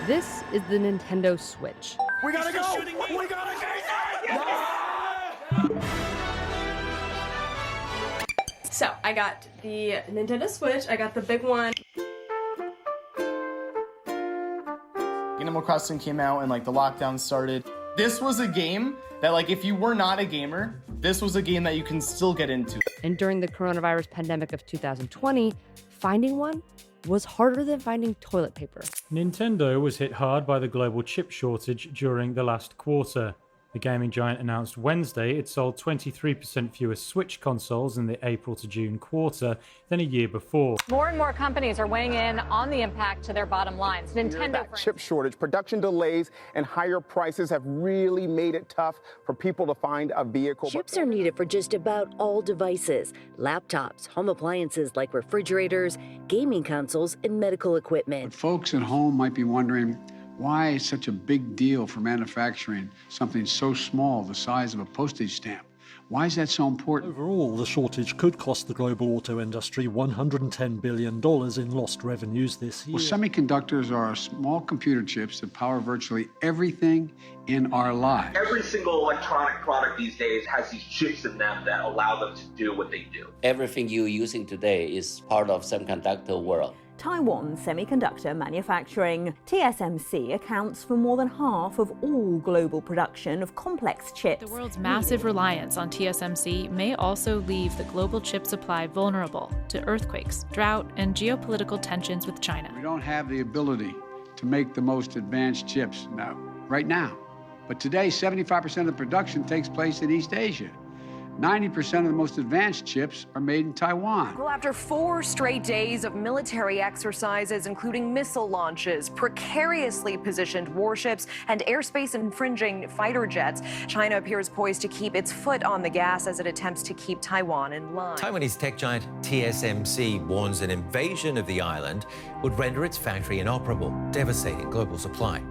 This is the Nintendo Switch. We gotta go! We gotta go! So, I got the Nintendo Switch, I got the big one. Animal Crossing came out and like the lockdown started. This was a game that like if you were not a gamer, this was a game that you can still get into. And during the coronavirus pandemic of 2020, finding one was harder than finding toilet paper. Nintendo was hit hard by the global chip shortage during the last quarter. The gaming giant announced Wednesday it sold 23% fewer Switch consoles in the April to June quarter than a year before. More and more companies are weighing in on the impact to their bottom lines. Nintendo, chip shortage, production delays, and higher prices have really made it tough for people to find a vehicle. Chips are needed for just about all devices: laptops, home appliances like refrigerators, gaming consoles, and medical equipment. But folks at home might be wondering, why is such a big deal for manufacturing something so small, the size of a postage stamp? Why is that so important? Overall, the shortage could cost the global auto industry $110 billion in lost revenues this year. Well, semiconductors are small computer chips that power virtually everything in our lives. Every single electronic product these days has these chips in them that allow them to do what they do. Everything you're using today is part of semiconductor world. Taiwan semiconductor manufacturing. TSMC accounts for more than half of all global production of complex chips. The world's massive reliance on TSMC may also leave the global chip supply vulnerable to earthquakes, drought, and geopolitical tensions with China. We don't have the ability to make the most advanced chips right now. But today, 75% of the production takes place in East Asia. 90% of the most advanced chips are made in Taiwan. Well, after 4 straight days of military exercises, including missile launches, precariously positioned warships, and airspace-infringing fighter jets, China appears poised to keep its foot on the gas as it attempts to keep Taiwan in line. Taiwanese tech giant TSMC warns an invasion of the island would render its factory inoperable, devastating global supply.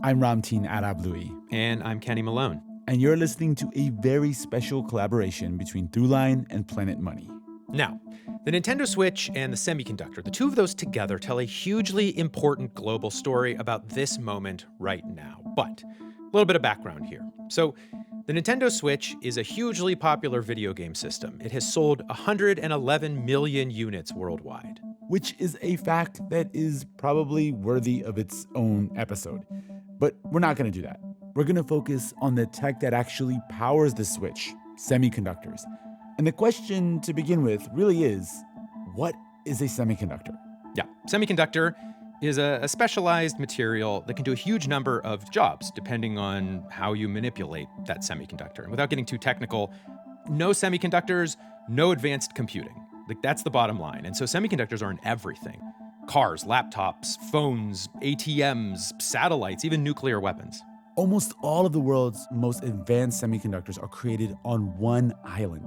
I'm Ramtin Arablouei. And I'm Kenny Malone. And you're listening to a very special collaboration between Throughline and Planet Money. Now, the Nintendo Switch and the semiconductor, the two of those together tell a hugely important global story about this moment right now. But a little bit of background here. So, the Nintendo Switch is a hugely popular video game system. It has sold 111 million units worldwide. Which is a fact that is probably worthy of its own episode. But we're not going to do that. We're going to focus on the tech that actually powers the Switch, semiconductors. And the question to begin with really is, what is a semiconductor? Yeah, semiconductor is a specialized material that can do a huge number of jobs depending on how you manipulate that semiconductor. And without getting too technical, no semiconductors, no advanced computing. Like, that's the bottom line. And so semiconductors are in everything. Cars, laptops, phones, ATMs, satellites, even nuclear weapons. Almost all of the world's most advanced semiconductors are created on one island,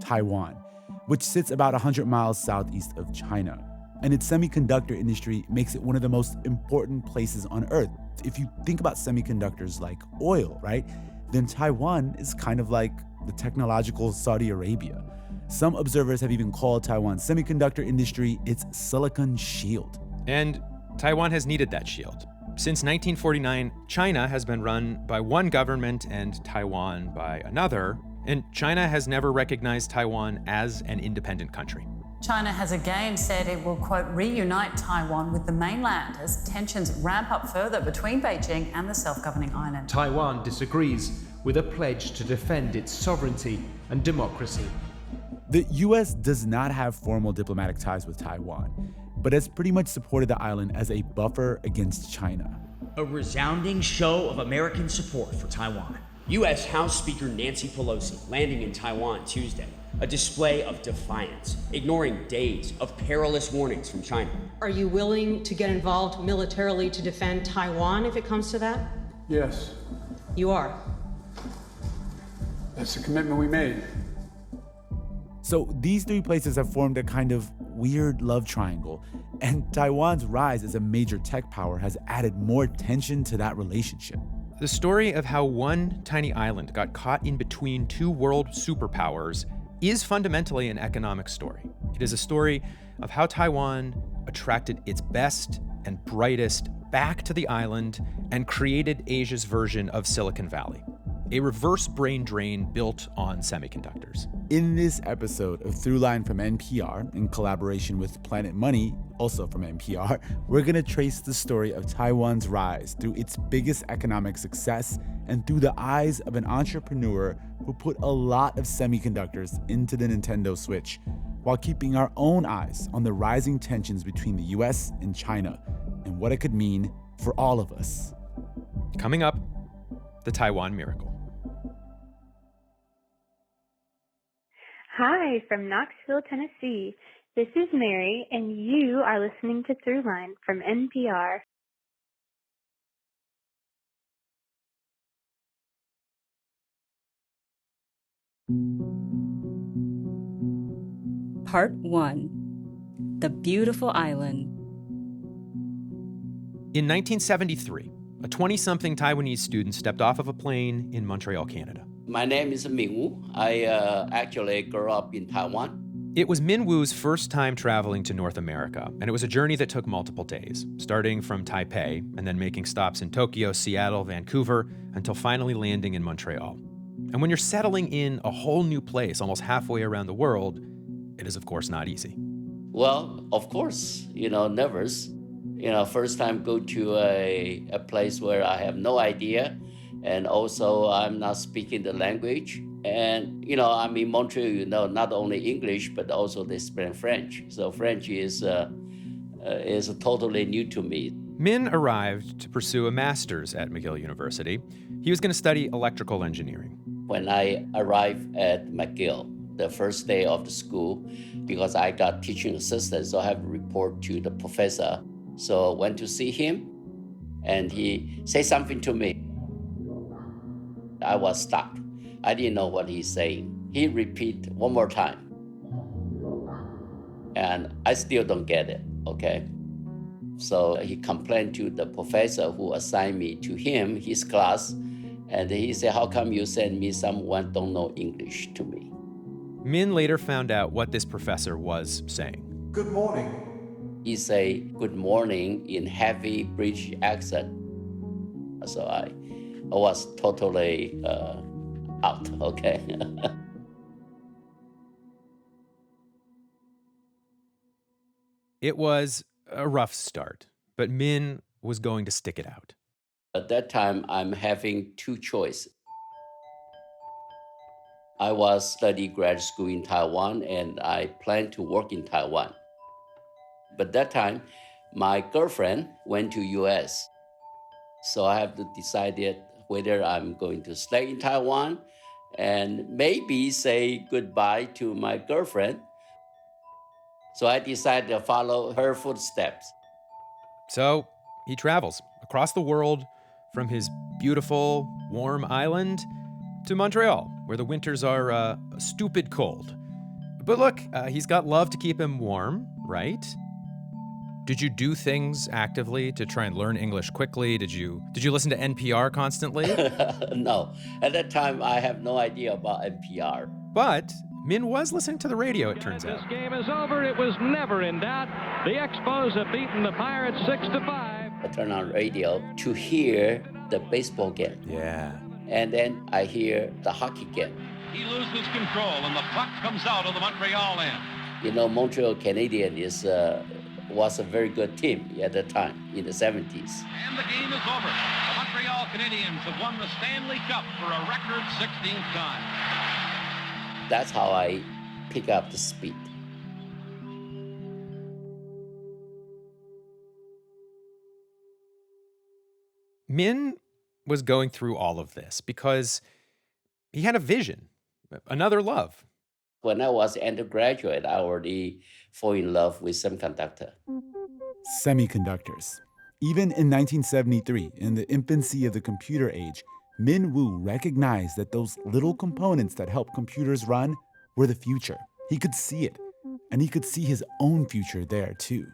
Taiwan, which sits about 100 miles southeast of China. And its semiconductor industry makes it one of the most important places on Earth. If you think about semiconductors like oil, right, then Taiwan is kind of like the technological Saudi Arabia. Some observers have even called Taiwan's semiconductor industry its silicon shield. And Taiwan has needed that shield. Since 1949, China has been run by one government and Taiwan by another, and China has never recognized Taiwan as an independent country. China has again said it will, quote, reunite Taiwan with the mainland as tensions ramp up further between Beijing and the self-governing island. Taiwan disagrees with a pledge to defend its sovereignty and democracy. The U.S. does not have formal diplomatic ties with Taiwan, but has pretty much supported the island as a buffer against China. A resounding show of American support for Taiwan. U.S. House Speaker Nancy Pelosi landing in Taiwan Tuesday. A display of defiance, ignoring days of perilous warnings from China. Are you willing to get involved militarily to defend Taiwan if it comes to that? Yes. You are. That's the commitment we made. So these three places have formed a kind of weird love triangle, and Taiwan's rise as a major tech power has added more tension to that relationship. the story of how one tiny island got caught in between two world superpowers is fundamentally an economic story. It is a story of how Taiwan attracted its best and brightest back to the island and created Asia's version of Silicon Valley, a reverse brain drain built on semiconductors. In this episode of Throughline from NPR, in collaboration with Planet Money, also from NPR, we're going to trace the story of Taiwan's rise through its biggest economic success and through the eyes of an entrepreneur who put a lot of semiconductors into the Nintendo Switch, while keeping our own eyes on the rising tensions between the US and China and what it could mean for all of us. Coming up, the Taiwan miracle. Hi, from Knoxville, Tennessee. This is Mary, and you are listening to Throughline from NPR. Part 1. The Beautiful Island. In 1973, a 20-something Taiwanese student stepped off of a plane in Montreal, Canada. My name is Min Wu. I actually grew up in Taiwan. It was Min Wu's first time traveling to North America, and it was a journey that took multiple days, starting from Taipei and then making stops in Tokyo, Seattle, Vancouver, until finally landing in Montreal. And when you're settling in a whole new place almost halfway around the world, it is, of course, not easy. Well, of course, nervous. First time go to a place where I have no idea, and also I'm not speaking the language. And, I'm in Montreal, not only English, but also they speak French. So French is totally new to me. Min arrived to pursue a master's at McGill University. He was going to study electrical engineering. When I arrived at McGill, the first day of the school, because I got teaching assistant, so I have to report to the professor. So I went to see him, and he said something to me. I was stuck. I didn't know what he's saying. He repeated one more time. And I still don't get it, okay? So he complained to the professor who assigned me to him, his class, and he said, how come you send me someone don't know English to me? Min later found out what this professor was saying. Good morning. He said, good morning in heavy British accent. So I was totally out, okay? It was a rough start, but Min was going to stick it out. At that time, I'm having two choices. I was studying grad school in Taiwan, and I planned to work in Taiwan. But that time, my girlfriend went to US. So I have to decide whether I'm going to stay in Taiwan and maybe say goodbye to my girlfriend. So I decided to follow her footsteps. So he travels across the world from his beautiful, warm island to Montreal, where the winters are stupid cold. But look, he's got love to keep him warm, right? Did you do things actively to try and learn English quickly? Did you listen to NPR constantly? No. At that time, I have no idea about NPR. But Min was listening to the radio, it turns out. This game is over. It was never in doubt. The Expos have beaten the Pirates 6-5. I turn on radio to hear the baseball game. Yeah. And then I hear the hockey game. He loses control, and the puck comes out of the Montreal end. Montreal Canadian was a very good team at the time, in the 70s. And the game is over. The Montreal Canadiens have won the Stanley Cup for a record 16th time. That's how I pick up the speed. Min was going through all of this because he had a vision, another love. When I was undergraduate, I already fell in love with semiconductor. Semiconductors. Even in 1973, in the infancy of the computer age, Min Wu recognized that those little components that help computers run were the future. He could see it, and he could see his own future there too.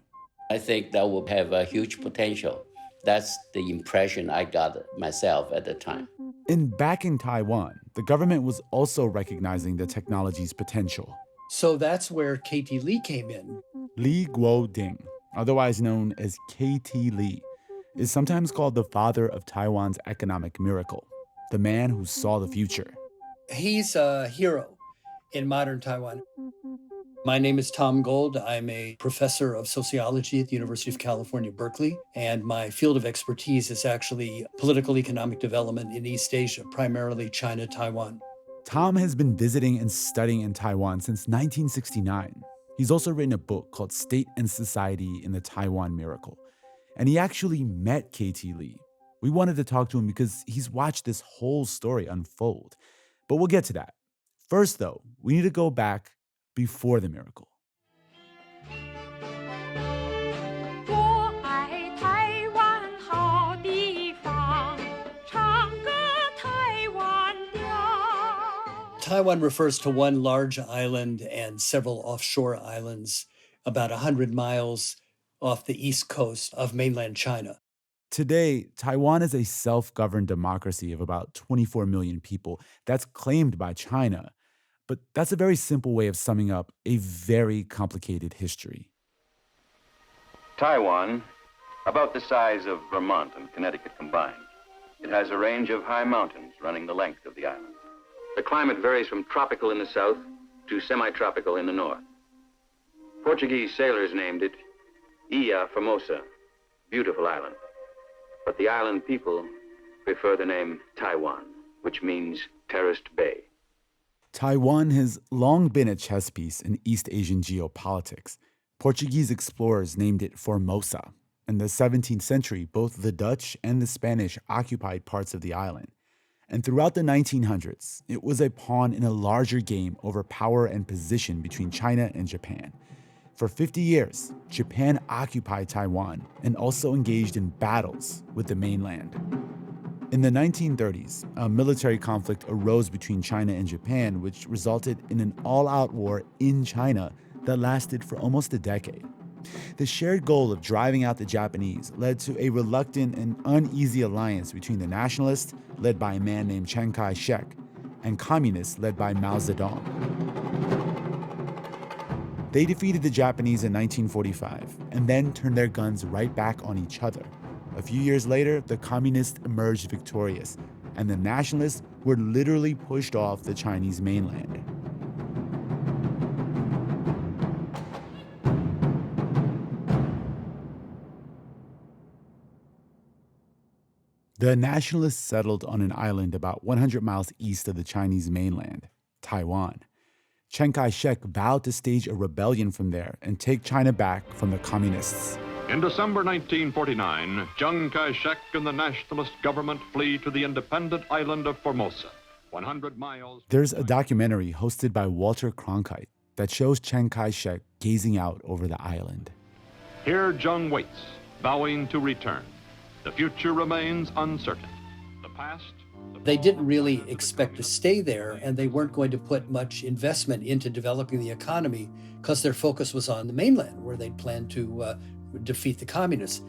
I think that will have a huge potential That's the impression I got myself at the time. And back in Taiwan, the government was also recognizing the technology's potential. So that's where KT Lee came in. Li Guoding, otherwise known as KT Lee, is sometimes called the father of Taiwan's economic miracle, the man who saw the future. He's a hero in modern Taiwan. My name is Tom Gold. I'm a professor of sociology at the University of California, Berkeley, and my field of expertise is actually political economic development in East Asia, primarily China, Taiwan. Tom has been visiting and studying in Taiwan since 1969. He's also written a book called State and Society in the Taiwan Miracle. And he actually met KT Lee. We wanted to talk to him because he's watched this whole story unfold. But we'll get to that. First, though, we need to go back before the miracle. Taiwan refers to one large island and several offshore islands about 100 miles off the east coast of mainland China. Today, Taiwan is a self-governed democracy of about 24 million people that's claimed by China. But that's a very simple way of summing up a very complicated history. Taiwan, about the size of Vermont and Connecticut combined. It has a range of high mountains running the length of the island. The climate varies from tropical in the south to semi-tropical in the north. Portuguese sailors named it Ilha Formosa, beautiful island. But the island people prefer the name Taiwan, which means terraced bay. Taiwan has long been a chess piece in East Asian geopolitics. Portuguese explorers named it Formosa. In the 17th century, both the Dutch and the Spanish occupied parts of the island. And throughout the 1900s, it was a pawn in a larger game over power and position between China and Japan. For 50 years, Japan occupied Taiwan and also engaged in battles with the mainland. In the 1930s, a military conflict arose between China and Japan, which resulted in an all-out war in China that lasted for almost a decade. The shared goal of driving out the Japanese led to a reluctant and uneasy alliance between the nationalists, led by a man named Chiang Kai-shek, and communists led by Mao Zedong. They defeated the Japanese in 1945 and then turned their guns right back on each other. A few years later, the communists emerged victorious, and the nationalists were literally pushed off the Chinese mainland. The nationalists settled on an island about 100 miles east of the Chinese mainland, Taiwan. Chiang Kai-shek vowed to stage a rebellion from there and take China back from the communists. In December 1949, Chiang Kai-shek and the nationalist government flee to the independent island of Formosa, 100 miles... There's a documentary hosted by Walter Cronkite that shows Chiang Kai-shek gazing out over the island. Here Chiang waits, vowing to return. The future remains uncertain. The past... They didn't really expect to stay there, and they weren't going to put much investment into developing the economy because their focus was on the mainland, where they'd planned to defeat the communists.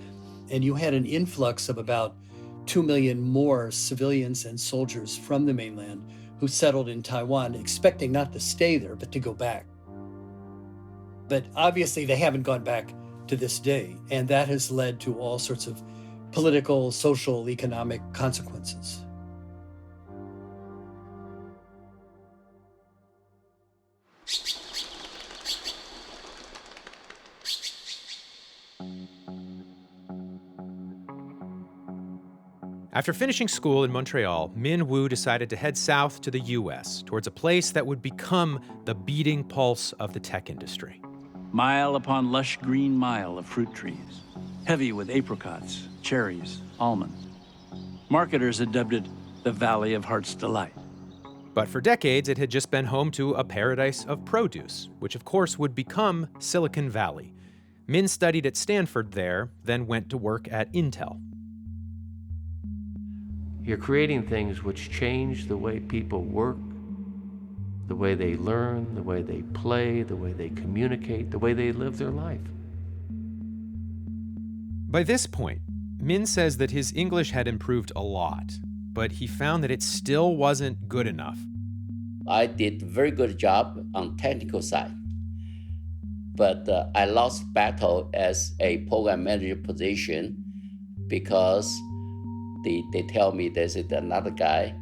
And you had an influx of about 2 million more civilians and soldiers from the mainland who settled in Taiwan, expecting not to stay there, but to go back. But obviously, they haven't gone back to this day, and that has led to all sorts of political, social, economic consequences. After finishing school in Montreal, Min Woo decided to head south to the U.S., towards a place that would become the beating pulse of the tech industry. Mile upon lush green mile of fruit trees, heavy with apricots, cherries, almonds. Marketers had dubbed it the Valley of Heart's Delight. But for decades, it had just been home to a paradise of produce, which of course would become Silicon Valley. Min studied at Stanford there, then went to work at Intel. You're creating things which change the way people work, the way they learn, the way they play, the way they communicate, the way they live their life. By this point, Min says that his English had improved a lot, but he found that it still wasn't good enough. I did a very good job on technical side, but I lost battle as a program manager position because they tell me there's another guy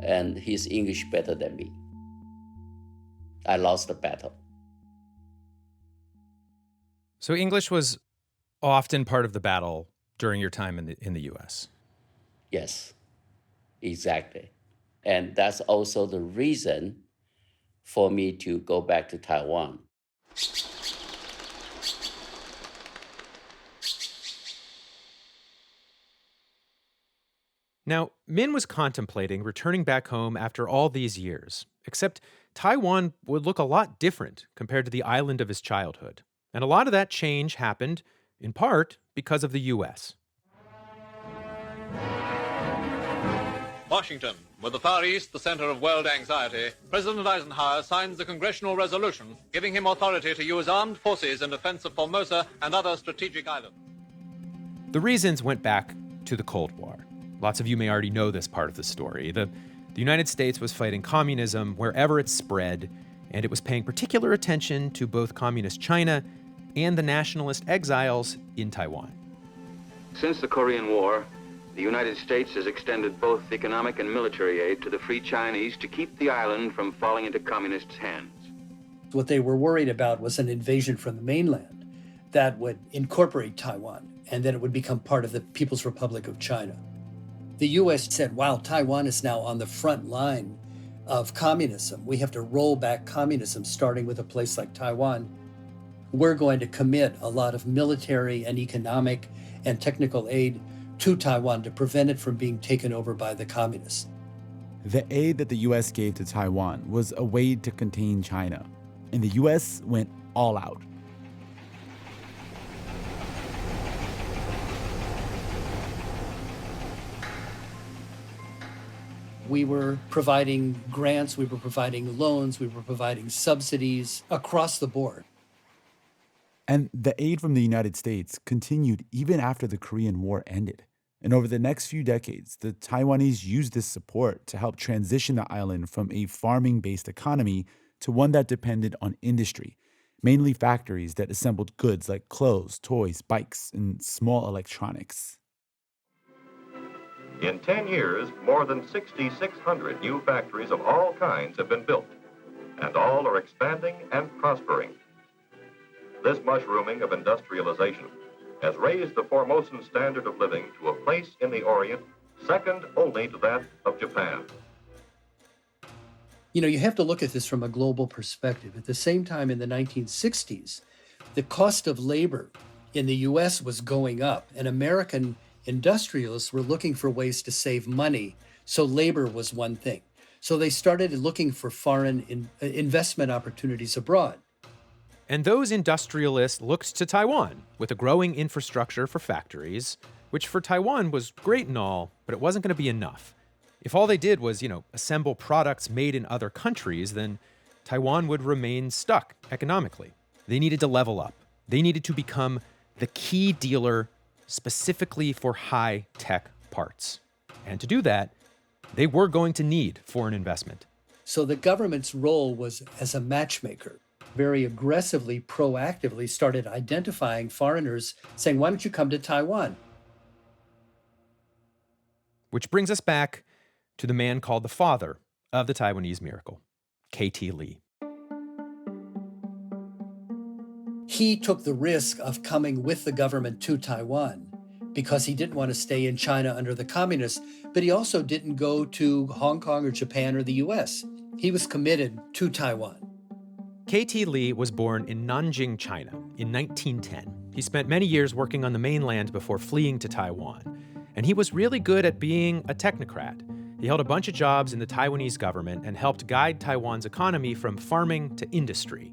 and his English better than me. I lost the battle. So English was often part of the battle during your time in the US. Yes, exactly. And that's also the reason for me to go back to Taiwan. Now, Min was contemplating returning back home after all these years, except Taiwan would look a lot different compared to the island of his childhood. And a lot of that change happened, in part, because of the US. Washington, with the Far East the center of world anxiety, President Eisenhower signs a congressional resolution giving him authority to use armed forces in defense of Formosa and other strategic islands. The reasons went back to the Cold War. Lots of you may already know this part of the story. The United States was fighting communism wherever it spread, and it was paying particular attention to both communist China and the nationalist exiles in Taiwan. Since the Korean War, the United States has extended both economic and military aid to the Free Chinese to keep the island from falling into communists' hands. What they were worried about was an invasion from the mainland that would incorporate Taiwan, and then it would become part of the People's Republic of China. The U.S. said, wow, Taiwan is now on the front line of communism. We have to roll back communism, starting with a place like Taiwan. We're going to commit a lot of military and economic and technical aid to Taiwan to prevent it from being taken over by the communists. The aid that the U.S. gave to Taiwan was a way to contain China, and the U.S. went all out. We were providing grants, we were providing loans, we were providing subsidies across the board. And the aid from the United States continued even after the Korean War ended. And over the next few decades, the Taiwanese used this support to help transition the island from a farming-based economy to one that depended on industry, mainly factories that assembled goods like clothes, toys, bikes, and small electronics. In 10 years, more than 6,600 new factories of all kinds have been built, and all are expanding and prospering. This mushrooming of industrialization has raised the Formosan standard of living to a place in the Orient second only to that of Japan. You know, you have to look at this from a global perspective. At the same time, in the 1960s, the cost of labor in the U.S. was going up, and American industrialists were looking for ways to save money, so labor was one thing. So they started looking for foreign investment opportunities abroad. And those industrialists looked to Taiwan with a growing infrastructure for factories, which for Taiwan was great and all, but it wasn't going to be enough. If all they did was, assemble products made in other countries, then Taiwan would remain stuck economically. They needed to level up. They needed to become the key dealer specifically for high-tech parts. And to do that, they were going to need foreign investment. So the government's role was as a matchmaker. Very aggressively, proactively started identifying foreigners, saying, why don't you come to Taiwan? Which brings us back to the man called the father of the Taiwanese miracle, K.T. Lee. He took the risk of coming with the government to Taiwan because he didn't want to stay in China under the communists, but he also didn't go to Hong Kong or Japan or the US. He was committed to Taiwan. K.T. Lee was born in Nanjing, China in 1910. He spent many years working on the mainland before fleeing to Taiwan. And he was really good at being a technocrat. He held a bunch of jobs in the Taiwanese government and helped guide Taiwan's economy from farming to industry.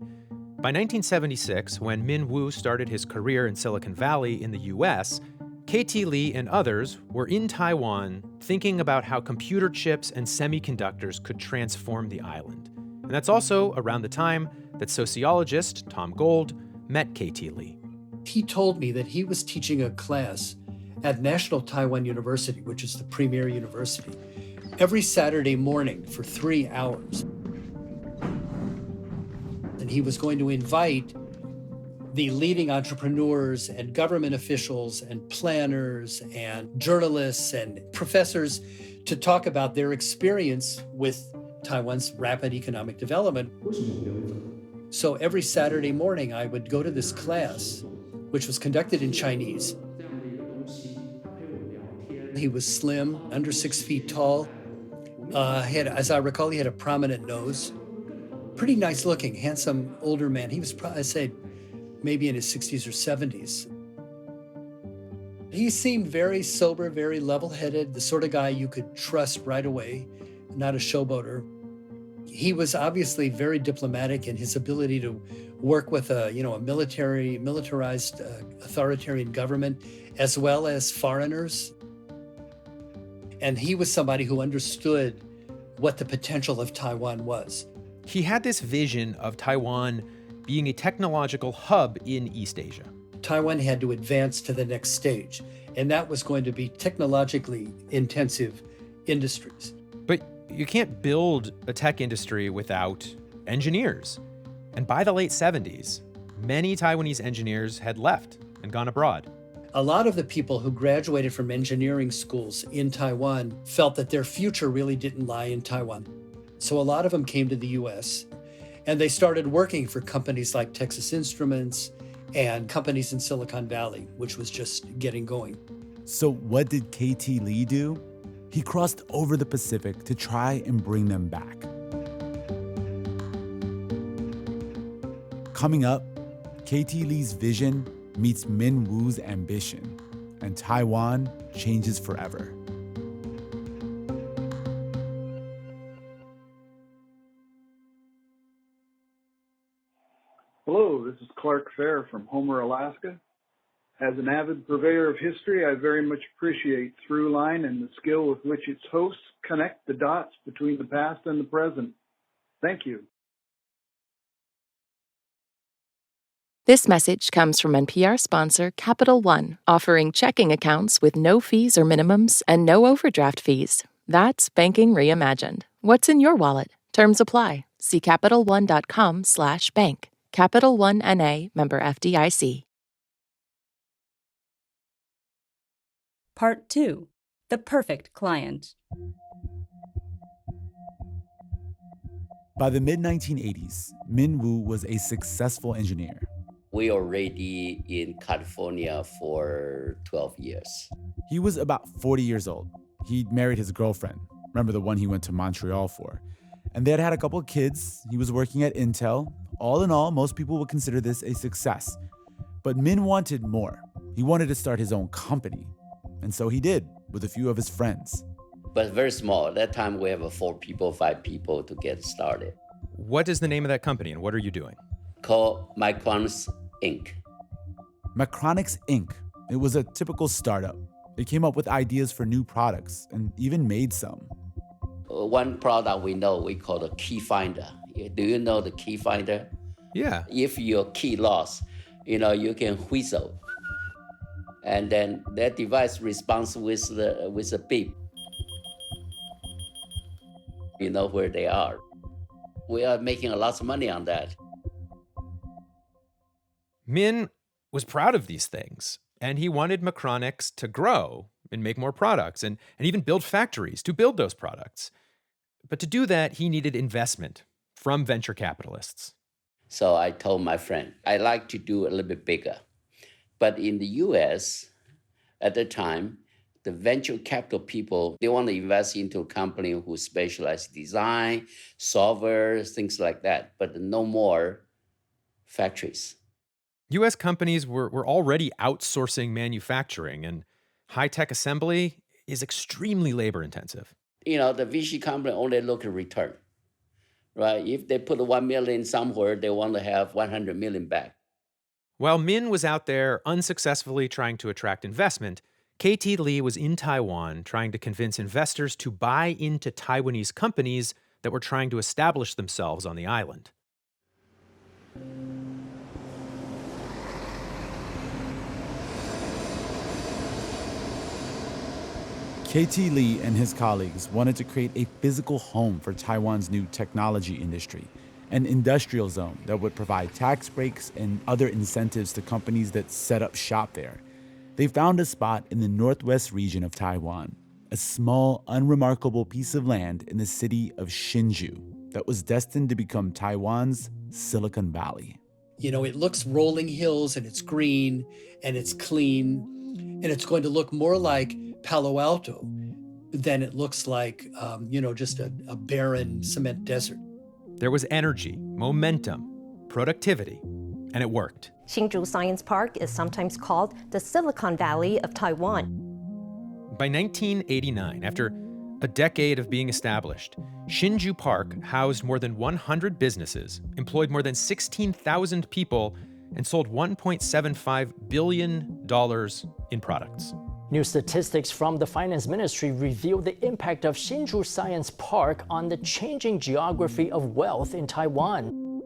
By 1976, when Min Woo started his career in Silicon Valley in the US, K.T. Lee and others were in Taiwan thinking about how computer chips and semiconductors could transform the island. And that's also around the time that sociologist Tom Gold met K.T. Lee. He told me that he was teaching a class at National Taiwan University, which is the premier university, every Saturday morning for 3 hours. And he was going to invite the leading entrepreneurs and government officials and planners and journalists and professors to talk about their experience with Taiwan's rapid economic development. So every Saturday morning, I would go to this class, which was conducted in Chinese. He was slim, under 6 feet tall. As I recall, he had a prominent nose. Pretty nice looking, handsome older man. He was, I'd say, maybe in his 60s or 70s. He seemed very sober, very level-headed, the sort of guy you could trust right away, not a showboater. He was obviously very diplomatic in his ability to work with a militarized authoritarian government, as well as foreigners. And he was somebody who understood what the potential of Taiwan was. He had this vision of Taiwan being a technological hub in East Asia. Taiwan had to advance to the next stage, and that was going to be technologically intensive industries. But you can't build a tech industry without engineers. And by the late 70s, many Taiwanese engineers had left and gone abroad. A lot of the people who graduated from engineering schools in Taiwan felt that their future really didn't lie in Taiwan. So a lot of them came to the US, and they started working for companies like Texas Instruments and companies in Silicon Valley, which was just getting going. So what did KT Lee do? He crossed over the Pacific to try and bring them back. Coming up, KT Lee's vision meets Min Woo's ambition, and Taiwan changes forever. Hello, this is Clark Fair from Homer, Alaska. As an avid purveyor of history, I very much appreciate Throughline and the skill with which its hosts connect the dots between the past and the present. Thank you. This message comes from NPR sponsor Capital One, offering checking accounts with no fees or minimums and no overdraft fees. That's banking reimagined. What's in your wallet? Terms apply. See CapitalOne.com/bank. Capital One N.A., member FDIC. Part 2. The Perfect Client. By the mid-1980s, Min Woo was a successful engineer. We already in California for 12 years. He was about 40 years old. He'd married his girlfriend, remember the one he went to Montreal for. And they had had a couple of kids. He was working at Intel. All in all, most people would consider this a success. But Min wanted more. He wanted to start his own company. And so he did, with a few of his friends. But very small. At that time, we have 4 people, 5 people to get started. What is the name of that company and what are you doing? Called Macronix Inc. Macronix Inc. It was a typical startup. They came up with ideas for new products and even made some. One product we know, we call the key finder. Do you know the key finder? Yeah. If your key lost, you can whistle. And then that device responds with a beep. You know where they are. We are making a lot of money on that. Min was proud of these things, and he wanted Macronix to grow and make more products and even build factories to build those products. But to do that, he needed investment from venture capitalists. So I told my friend, I like to do a little bit bigger. But in the US, at the time, the venture capital people, they want to invest into a company who specialize in design, software, things like that, but no more factories. US companies were already outsourcing manufacturing, and high-tech assembly is extremely labor-intensive. The VC company only look at return, right? If they put $1 million somewhere, they want to have $100 million back. While Min was out there unsuccessfully trying to attract investment, KT Lee was in Taiwan trying to convince investors to buy into Taiwanese companies that were trying to establish themselves on the island. KT Lee and his colleagues wanted to create a physical home for Taiwan's new technology industry, an industrial zone that would provide tax breaks and other incentives to companies that set up shop there. They found a spot in the northwest region of Taiwan, a small, unremarkable piece of land in the city of Hsinchu that was destined to become Taiwan's Silicon Valley. You know, it looks rolling hills and it's green and it's clean, and it's going to look more like Palo Alto than it looks like, just a barren cement desert. There was energy, momentum, productivity, and it worked. Hsinchu Science Park is sometimes called the Silicon Valley of Taiwan. By 1989, after a decade of being established, Hsinchu Park housed more than 100 businesses, employed more than 16,000 people, and sold $1.75 billion in products. New statistics from the Finance Ministry reveal the impact of Hsinchu Science Park on the changing geography of wealth in Taiwan.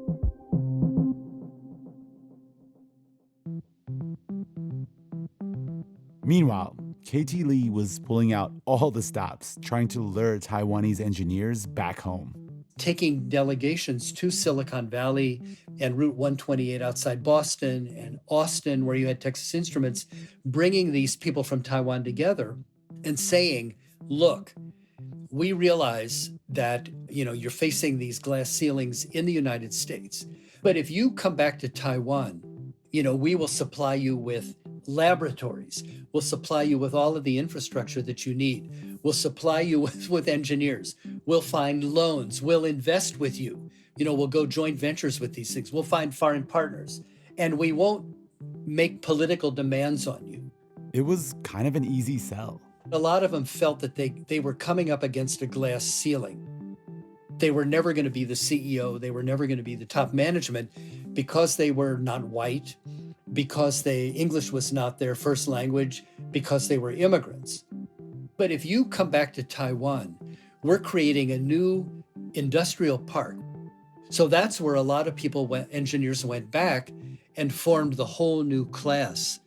Meanwhile, KT Lee was pulling out all the stops, trying to lure Taiwanese engineers back home. Taking delegations to Silicon Valley and Route 128 outside Boston and Austin, where you had Texas Instruments, bringing these people from Taiwan together and saying, look, we realize that, you're facing these glass ceilings in the United States. But if you come back to Taiwan, we will supply you with laboratories. We'll supply you with all of the infrastructure that you need. We'll supply you with engineers. We'll find loans. We'll invest with you. We'll go joint ventures with these things. We'll find foreign partners. And we won't make political demands on you. It was kind of an easy sell. A lot of them felt that they were coming up against a glass ceiling. They were never going to be the CEO. They were never going to be the top management because they were not white, because English was not their first language, because they were immigrants. But if you come back to Taiwan, we're creating a new industrial park. So that's where a lot of engineers went back and formed the whole new class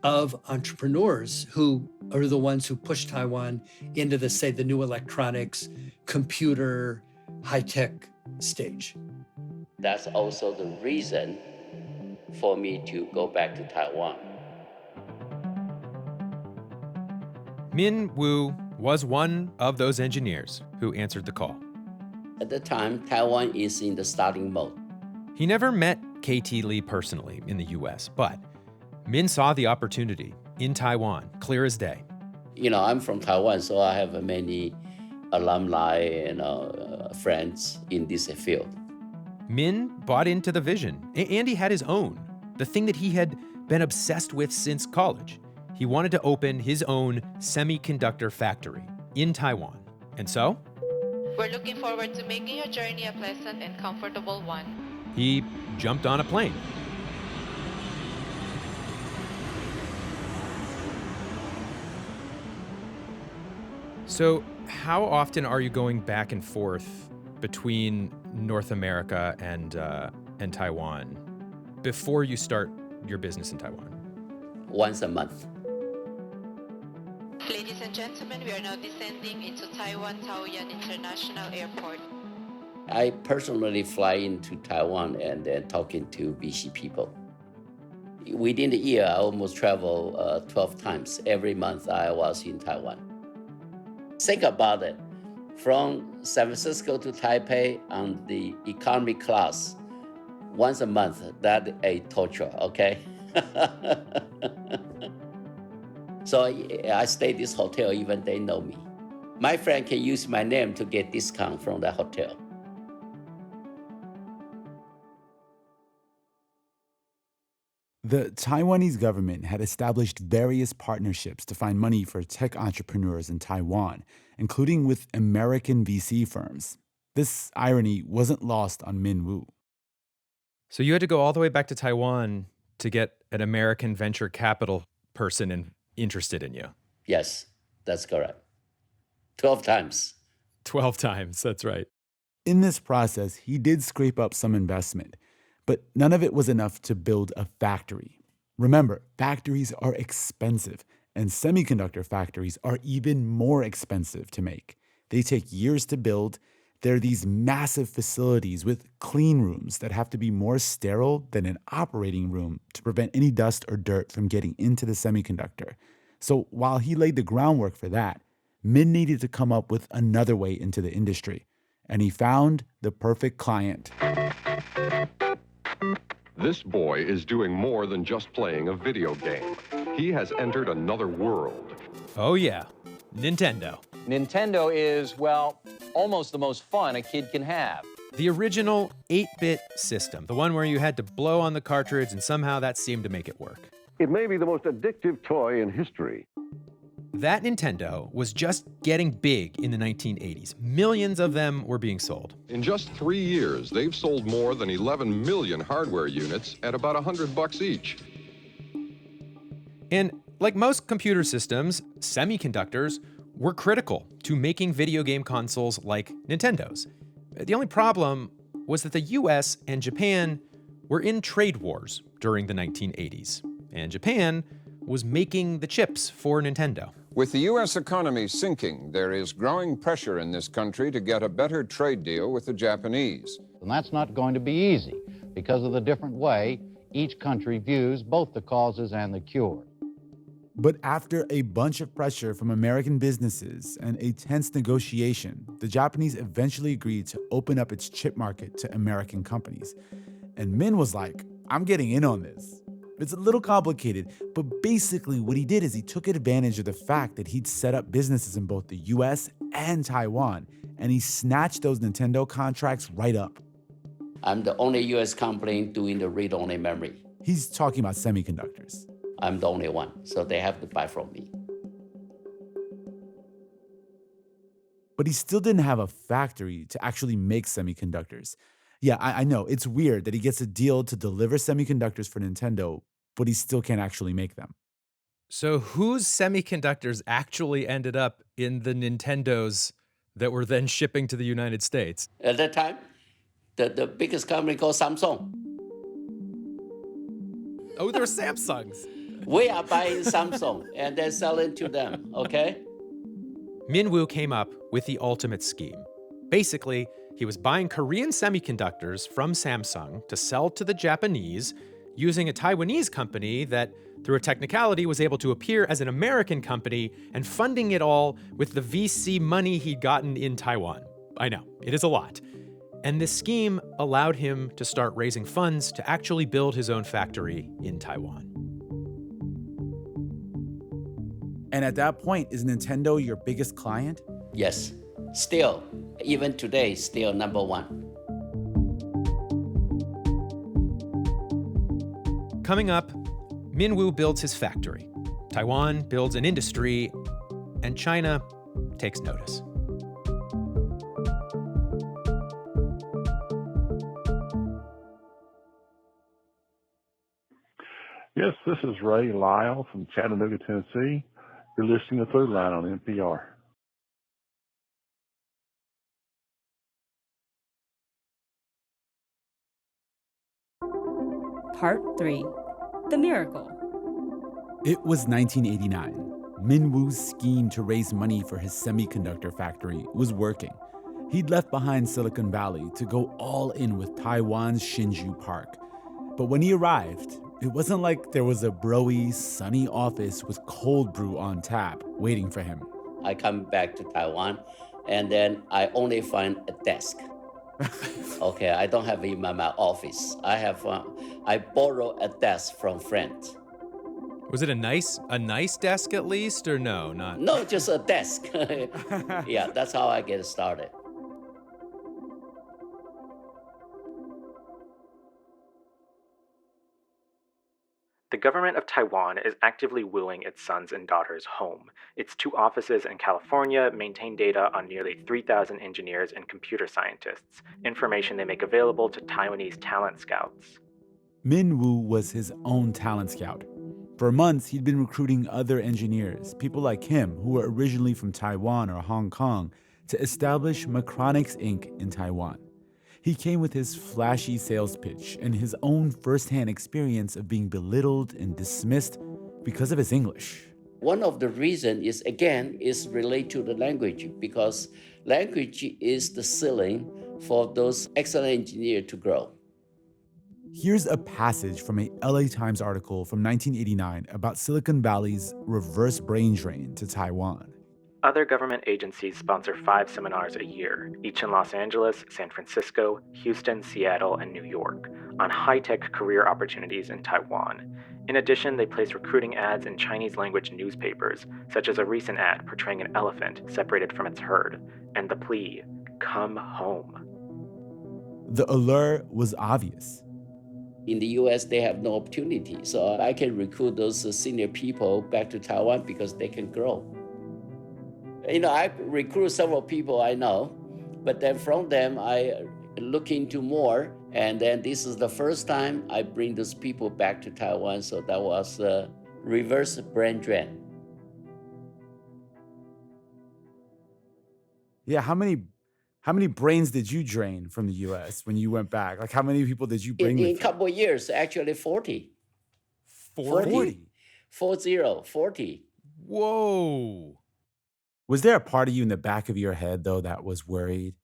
of entrepreneurs who are the ones who pushed Taiwan into the new electronics, computer, high-tech stage. That's also the reason for me to go back to Taiwan. Min Woo was one of those engineers who answered the call. At the time, Taiwan is in the starting mode. He never met KT Lee personally in the US, but Min saw the opportunity in Taiwan, clear as day. I'm from Taiwan, so I have many alumni and friends in this field. Min bought into the vision, and he had his own, the thing that he had been obsessed with since college. He wanted to open his own semiconductor factory in Taiwan. And so? We're looking forward to making your journey a pleasant and comfortable one. He jumped on a plane. So, how often are you going back and forth between North America and Taiwan before you start your business in Taiwan? Once a month. Ladies and gentlemen, we are now descending into Taiwan Taoyuan International Airport. I personally fly into Taiwan and then talking to BC people. Within the year, I almost travel 12 times. Every month I was in Taiwan. Think about it. From San Francisco to Taipei on the economy class, once a month, that's a torture, okay? So I stay at this hotel, even they know me. My friend can use my name to get discount from the hotel. The Taiwanese government had established various partnerships to find money for tech entrepreneurs in Taiwan, including with American VC firms. This irony wasn't lost on Min Woo. So you had to go all the way back to Taiwan to get an American venture capital person interested in you. Yes, that's correct. 12 times. 12 times, that's right. In this process, he did scrape up some investment, but none of it was enough to build a factory. Remember, factories are expensive, And semiconductor factories are even more expensive to make. They take years to build. They're these massive facilities with clean rooms that have to be more sterile than an operating room to prevent any dust or dirt from getting into the semiconductor. So while he laid the groundwork for that, Min needed to come up with another way into the industry. And he found the perfect client. This boy is doing more than just playing a video game. He has entered another world. Oh, yeah. Nintendo. Nintendo is, well, almost the most fun a kid can have. The original 8-bit system, the one where you had to blow on the cartridge and somehow that seemed to make it work. It may be the most addictive toy in history. That Nintendo was just getting big in the 1980s. Millions of them were being sold. In just 3 years, they've sold more than 11 million hardware units at about $100 each. And like most computer systems, semiconductors were critical to making video game consoles like Nintendo's. The only problem was that the US and Japan were in trade wars during the 1980s, and Japan was making the chips for Nintendo. With the U.S. economy sinking, there is growing pressure in this country to get a better trade deal with the Japanese. And that's not going to be easy because of the different way each country views both the causes and the cure. But after a bunch of pressure from American businesses and a tense negotiation, the Japanese eventually agreed to open up its chip market to American companies. And Min was like, I'm getting in on this. It's a little complicated, but basically what he did is he took advantage of the fact that he'd set up businesses in both the US and Taiwan, and he snatched those Nintendo contracts right up. I'm the only US company doing the read-only memory. He's talking about semiconductors. I'm the only one, so they have to buy from me. But he still didn't have a factory to actually make semiconductors. Yeah, I know, it's weird that he gets a deal to deliver semiconductors for Nintendo, but he still can't actually make them. So whose semiconductors actually ended up in the Nintendos that were then shipping to the United States? At that time, the biggest company called Samsung. Oh, they're Samsungs. We are buying Samsung and then selling to them, okay? Min-woo came up with the ultimate scheme. Basically, he was buying Korean semiconductors from Samsung to sell to the Japanese using a Taiwanese company that, through a technicality, was able to appear as an American company and funding it all with the VC money he'd gotten in Taiwan. I know, it is a lot. And this scheme allowed him to start raising funds to actually build his own factory in Taiwan. And at that point, is Nintendo your biggest client? Yes, still. Even today, still number one. Coming up, Min-woo builds his factory. Taiwan builds an industry, and China takes notice. Yes, this is Ray Lyle from Chattanooga, Tennessee. You're listening to Throughline on NPR. Part 3. The Miracle. It was 1989. Min-woo's scheme to raise money for his semiconductor factory was working. He'd left behind Silicon Valley to go all in with Taiwan's Hsinchu Park. But when he arrived, it wasn't like there was a broy, sunny office with cold brew on tap waiting for him. I come back to Taiwan, and then I only find a desk. Okay, I don't have even my office. I borrow a desk from friends. Was it a nice desk at least, or no? Not. No, just a desk. Yeah, that's how I get started. The government of Taiwan is actively wooing its sons and daughters home. Its 2 offices in California maintain data on nearly 3,000 engineers and computer scientists, information they make available to Taiwanese talent scouts. Min-woo was his own talent scout. For months, he'd been recruiting other engineers, people like him who were originally from Taiwan or Hong Kong, to establish Macronix Inc. in Taiwan. He came with his flashy sales pitch and his own firsthand experience of being belittled and dismissed because of his English. One of the reasons is, again, is related to the language, because language is the ceiling for those excellent engineers to grow. Here's a passage from a LA Times article from 1989 about Silicon Valley's reverse brain drain to Taiwan. Other government agencies sponsor 5 seminars a year, each in Los Angeles, San Francisco, Houston, Seattle, and New York, on high-tech career opportunities in Taiwan. In addition, they place recruiting ads in Chinese-language newspapers, such as a recent ad portraying an elephant separated from its herd, and the plea, "Come home." The allure was obvious. In the US, they have no opportunity, so I can recruit those senior people back to Taiwan because they can grow. I recruit several people I know, but then from them, I look into more. And then this is the first time I bring those people back to Taiwan. So that was a reverse brain drain. Yeah, how many brains did you drain from the US when you went back? Like, how many people did you bring In with a couple of years, actually 40. 40? 40. Whoa. Was there a part of you in the back of your head, though, that was worried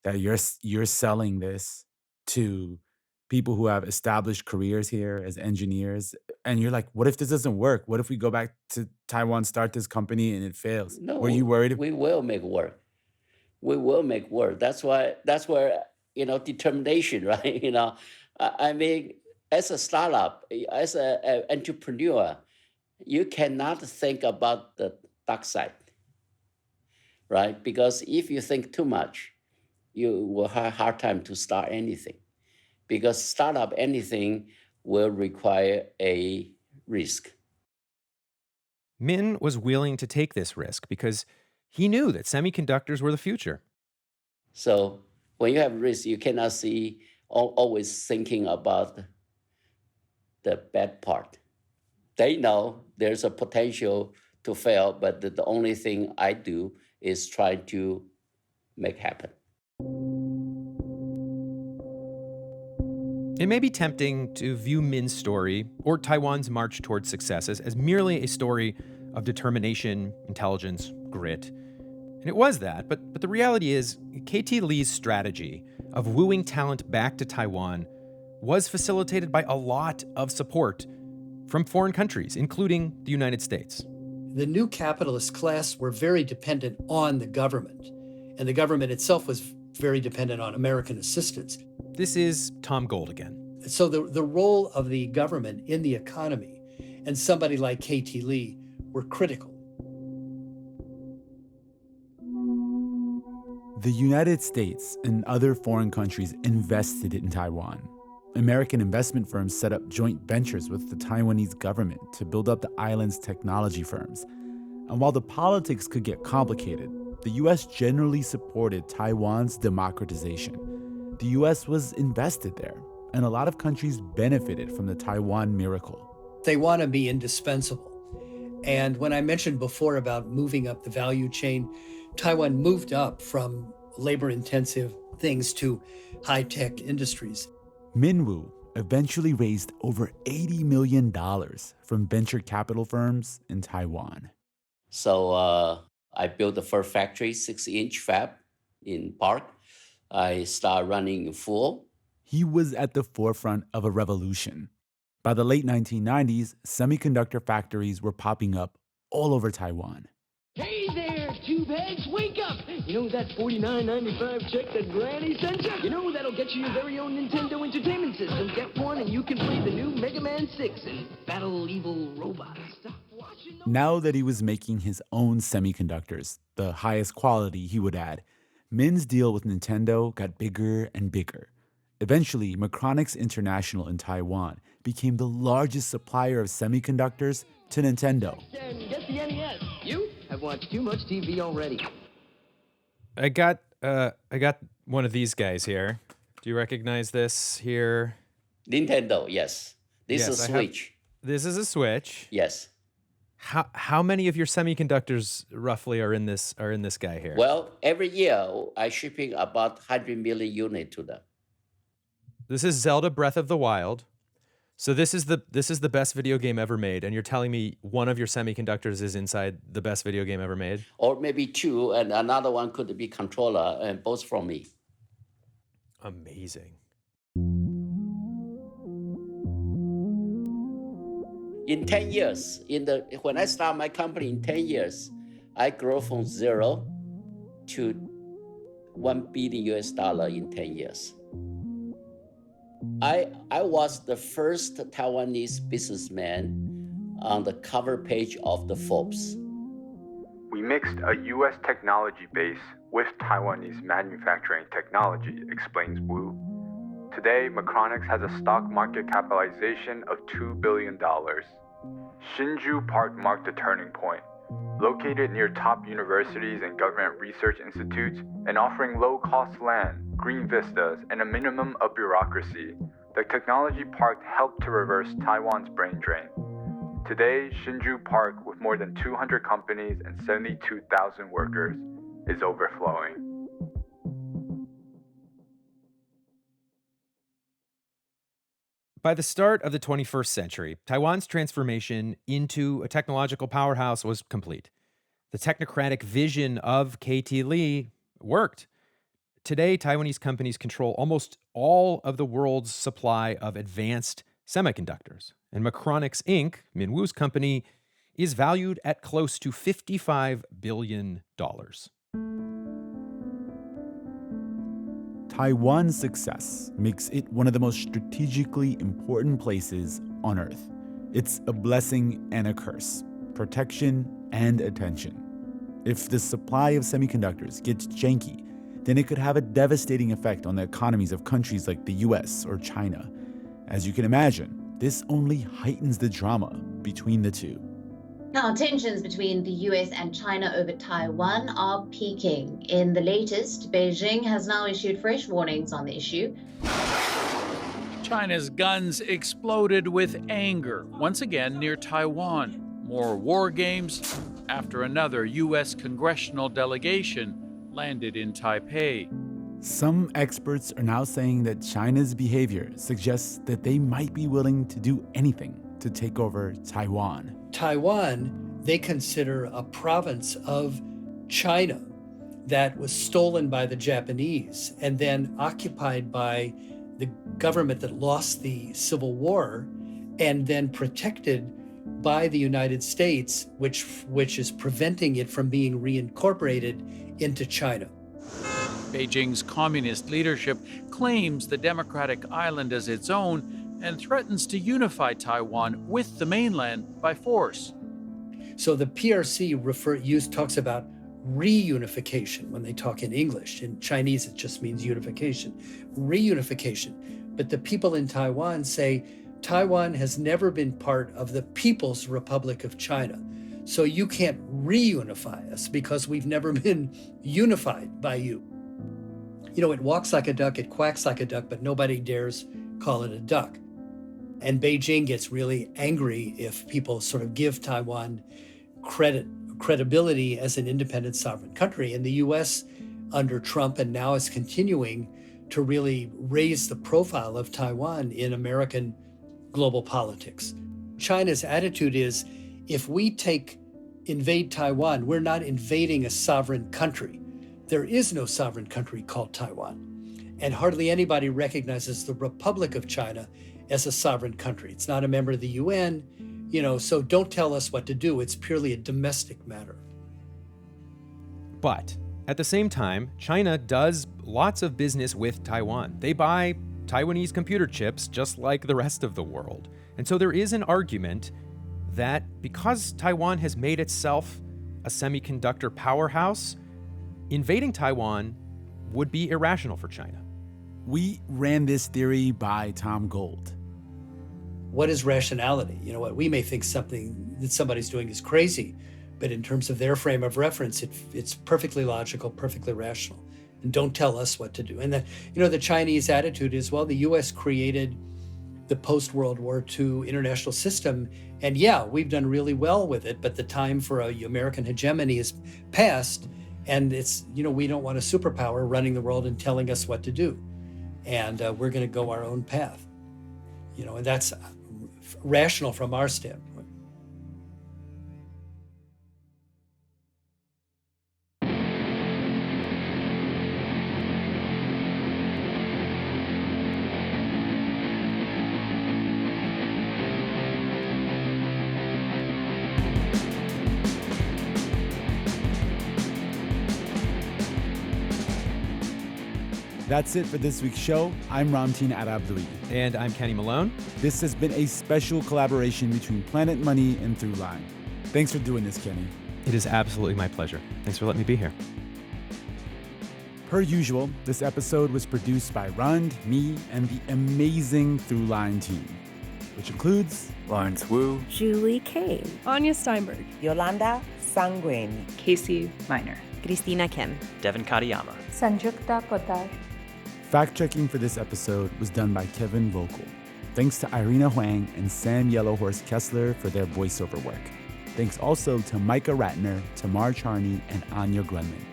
that you're selling this to people who have established careers here as engineers? And you're like, what if this doesn't work? What if we go back to Taiwan, start this company, and it fails? No, Were you worried? We will make work. We will make work. That's where, determination, right? I mean, as a startup, as an entrepreneur, you cannot think about the dark side, right? Because if you think too much, you will have a hard time to start anything. Because start up anything will require a risk. Min was willing to take this risk because he knew that semiconductors were the future. So when you have risk, you cannot see always thinking about the bad part. They know there's a potential to fail, but the only thing I do is try to make happen. It may be tempting to view Min's story, or Taiwan's march towards success, as merely a story of determination, intelligence, grit. And it was that, but the reality is, KT Lee's strategy of wooing talent back to Taiwan was facilitated by a lot of support from foreign countries, including the United States. The new capitalist class were very dependent on the government, and the government itself was very dependent on American assistance. This is Tom Gold again. So the role of the government in the economy and somebody like KT Lee were critical. The United States and other foreign countries invested in Taiwan. American investment firms set up joint ventures with the Taiwanese government to build up the island's technology firms. And while the politics could get complicated, the U.S. generally supported Taiwan's democratization. The U.S. was invested there, and a lot of countries benefited from the Taiwan miracle. They want to be indispensable. And when I mentioned before about moving up the value chain, Taiwan moved up from labor-intensive things to high-tech industries. Minwoo eventually raised over $80 million from venture capital firms in Taiwan. So I built the first factory, 6-inch fab in Park. I started running full. He was at the forefront of a revolution. By the late 1990s, semiconductor factories were popping up all over Taiwan. Hey there, tube heads, wake up! You know that $49.95 check that Granny sent you? You know that'll get you your very own Nintendo Entertainment System. Get one and you can play the new Mega Man 6 and battle evil robots. Now that he was making his own semiconductors, the highest quality he would add, Min's deal with Nintendo got bigger and bigger. Eventually, Macronix International in Taiwan became the largest supplier of semiconductors to Nintendo. Get the NES. You have watched too much TV already. I got one of these guys here. Do you recognize this here? Nintendo, yes. This is a Switch. This is a Switch. Yes. How many of your semiconductors roughly are in this guy here? Well, every year I shipping about 100 million units to them. This is Zelda Breath of the Wild. So this is the best video game ever made, and you're telling me one of your semiconductors is inside the best video game ever made? Or maybe two, and another one could be controller, and both from me. Amazing. In 10 years, when I start my company in 10 years, I grow from 0 to $1 billion in 10 years. I was the first Taiwanese businessman on the cover page of the Forbes. We mixed a U.S. technology base with Taiwanese manufacturing technology, explains Wu. Today, Macronix has a stock market capitalization of $2 billion. Hsinchu Park marked a turning point. Located near top universities and government research institutes, and offering low-cost land, green vistas, and a minimum of bureaucracy, the technology park helped to reverse Taiwan's brain drain. Today, Hsinchu Park, with more than 200 companies and 72,000 workers, is overflowing. By the start of the 21st century, Taiwan's transformation into a technological powerhouse was complete. The technocratic vision of KT Lee worked. Today, Taiwanese companies control almost all of the world's supply of advanced semiconductors. And Macronix Inc., Min Wu's company, is valued at close to $55 billion. Taiwan's success makes it one of the most strategically important places on Earth. It's a blessing and a curse, protection and attention. If the supply of semiconductors gets janky, then it could have a devastating effect on the economies of countries like the US or China. As you can imagine, this only heightens the drama between the two. Now, tensions between the US and China over Taiwan are peaking. In the latest, Beijing has now issued fresh warnings on the issue. China's guns exploded with anger, once again near Taiwan. More war games after another US congressional delegation landed in Taipei. Some experts are now saying that China's behavior suggests that they might be willing to do anything to take over Taiwan. Taiwan, they consider a province of China that was stolen by the Japanese and then occupied by the government that lost the Civil War and then protected by the United States, which is preventing it from being reincorporated into China. Beijing's communist leadership claims the democratic island as its own and threatens to unify Taiwan with the mainland by force. So the PRC talks about reunification when they talk in English. In Chinese, it just means unification, reunification. But the people in Taiwan say Taiwan has never been part of the People's Republic of China. So you can't reunify us because we've never been unified by you. You know, it walks like a duck, it quacks like a duck, but nobody dares call it a duck. And Beijing gets really angry if people sort of give Taiwan credibility as an independent sovereign country. And the US under Trump and now is continuing to really raise the profile of Taiwan in American global politics. China's attitude is, if we invade Taiwan, we're not invading a sovereign country. There is no sovereign country called Taiwan. And hardly anybody recognizes the Republic of China as a sovereign country. It's not a member of the UN, so don't tell us what to do. It's purely a domestic matter. But at the same time, China does lots of business with Taiwan. They buy Taiwanese computer chips just like the rest of the world. And so there is an argument that because Taiwan has made itself a semiconductor powerhouse, invading Taiwan would be irrational for China. We ran this theory by Tom Gold. What is rationality? You know what? We may think something that somebody's doing is crazy, but in terms of their frame of reference, it's perfectly logical, perfectly rational. And don't tell us what to do. And the Chinese attitude is, well, the US created the post-World War II international system, and yeah, we've done really well with it, but the time for American hegemony is past, and it's, we don't want a superpower running the world and telling us what to do. And we're going to go our own path. And that's rational from our standpoint. That's it for this week's show. I'm Ramtin Arablouei. And I'm Kenny Malone. This has been a special collaboration between Planet Money and Throughline. Thanks for doing this, Kenny. It is absolutely my pleasure. Thanks for letting me be here. Per usual, this episode was produced by Rund, me, and the amazing Throughline team, which includes Lawrence Wu, Julie Kane, Anya Steinberg, Yolanda Sangweni, Casey Miner, Christina Kim, Devin Katayama, Sanjukta Kotar. Fact-checking for this episode was done by Kevin Vogel. Thanks to Irina Huang and Sam Yellowhorse Kessler for their voiceover work. Thanks also to Micah Ratner, Tamar Charney, and Anya Grunman.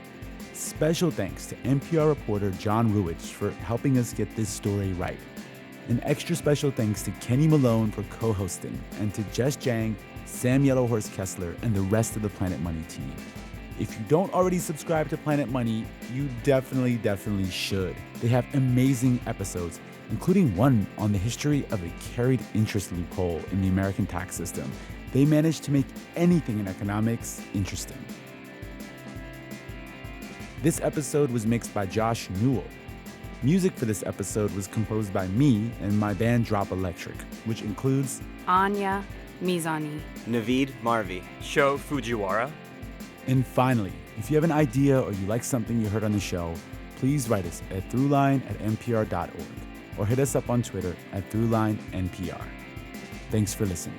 Special thanks to NPR reporter John Ruwitch for helping us get this story right. An extra special thanks to Kenny Malone for co-hosting, and to Jess Jang, Sam Yellowhorse Kessler, and the rest of the Planet Money team. If you don't already subscribe to Planet Money, you definitely should. They have amazing episodes, including one on the history of a carried interest loophole in the American tax system. They managed to make anything in economics interesting. This episode was mixed by Josh Newell. Music for this episode was composed by me and my band Drop Electric, which includes Anya Mizani, Naveed Marvi, Sho Fujiwara. And finally, if you have an idea or you like something you heard on the show, please write us at throughline@npr.org or hit us up on Twitter at throughlinenpr. Thanks for listening.